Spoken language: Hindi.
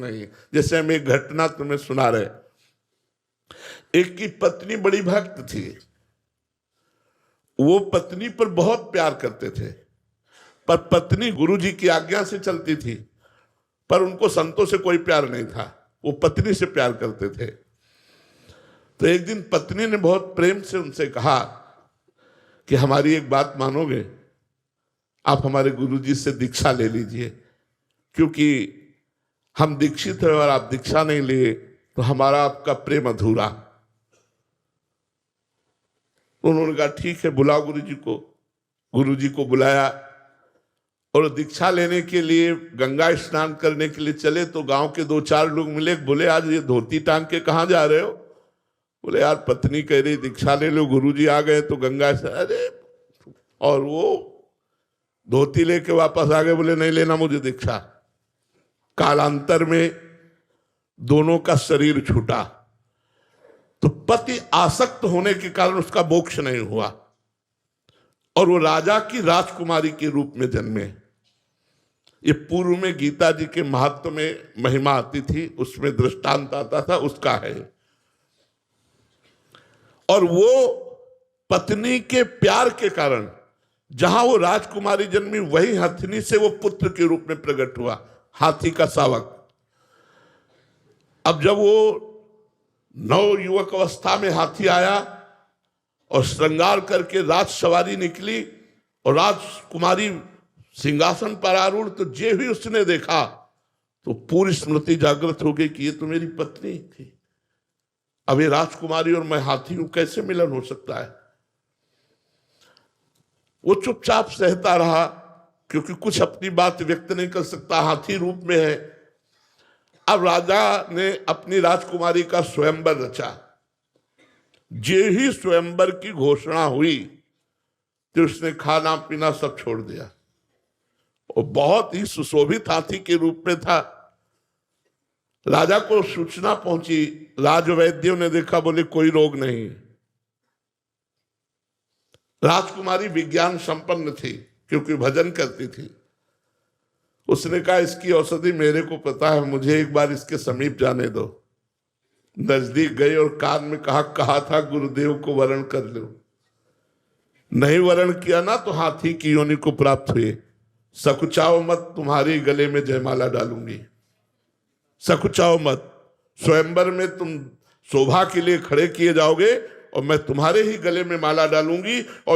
नहीं। जैसे हम एक घटना तुम्हें सुना रहे, एक की पत्नी बड़ी भक्त थी, वो पत्नी पर बहुत प्यार करते थे, पर पत्नी गुरु जी की आज्ञा से चलती थी, पर उनको संतों से कोई प्यार नहीं था, वो पत्नी से प्यार करते थे। तो एक दिन पत्नी ने बहुत प्रेम से उनसे कहा कि हमारी एक बात मानोगे, आप हमारे गुरु जी से दीक्षा ले लीजिए, क्योंकि हम दीक्षित हैं और आप दीक्षा नहीं लिए तो हमारा आपका प्रेम अधूरा। उन्होंने कहा ठीक है, बुलाओ गुरु जी को। गुरु जी को बुलाया और दीक्षा लेने के लिए गंगा स्नान करने के लिए चले तो गांव के 2-4 लोग मिले, बोले आज ये धोती टांग के कहाँ जा रहे हो? बोले यार पत्नी कह रही दीक्षा ले लो, गुरु जी आ गए तो गंगा से। अरे, और वो धोती लेके वापस आ गए, बोले नहीं लेना मुझे दीक्षा। कालांतर में दोनों का शरीर छूटा, तो पति आसक्त होने के कारण उसका मोक्ष नहीं हुआ और वो राजा की राजकुमारी के रूप में जन्मे। ये पूर्व में गीता जी के महत्व में महिमा आती थी, उसमें दृष्टांत आता था, उसका है। और वो पत्नी के प्यार के कारण जहां वो राजकुमारी जन्मी, वही हथिनी से वो पुत्र के रूप में प्रकट हुआ, हाथी का शावक। अब जब वो नव युवक अवस्था में हाथी आया और श्रृंगार करके राज सवारी निकली और राजकुमारी सिंहासन पर आरूढ़, तो जे भी उसने देखा तो पूरी स्मृति जागृत हो गई कि ये तो मेरी पत्नी थी। अब ये राजकुमारी और मैं हाथी हूं, कैसे मिलन हो सकता है? वो चुपचाप सहता रहा, क्योंकि कुछ अपनी बात व्यक्त नहीं कर सकता, हाथी रूप में है। अब राजा ने अपनी राजकुमारी का स्वयंवर रचा। जे ही स्वयंवर की घोषणा हुई तो उसने खाना पीना सब छोड़ दिया और बहुत ही सुशोभित हाथी के रूप में था। राजा को सूचना पहुंची, राजवैद्यों ने देखा, बोले कोई रोग नहीं। राजकुमारी विज्ञान संपन्न थी क्योंकि भजन करती थी। उसने कहा इसकी औषधि मेरे को पता है, मुझे एक बार इसके समीप जाने दो। नजदीक गई और कान में कहा था गुरुदेव को वरण कर लो। नहीं वरण किया ना तो हाथी की योनि को प्राप्त हुए। सकुचाओ मत, तुम्हारी गले में जयमाला डालूंगी। सकुचाओ मत, स्वयंवर में तुम शोभा के लिए खड़े किए जाओगे और मैं तुम्हारे ही गले में माला डालूंगी और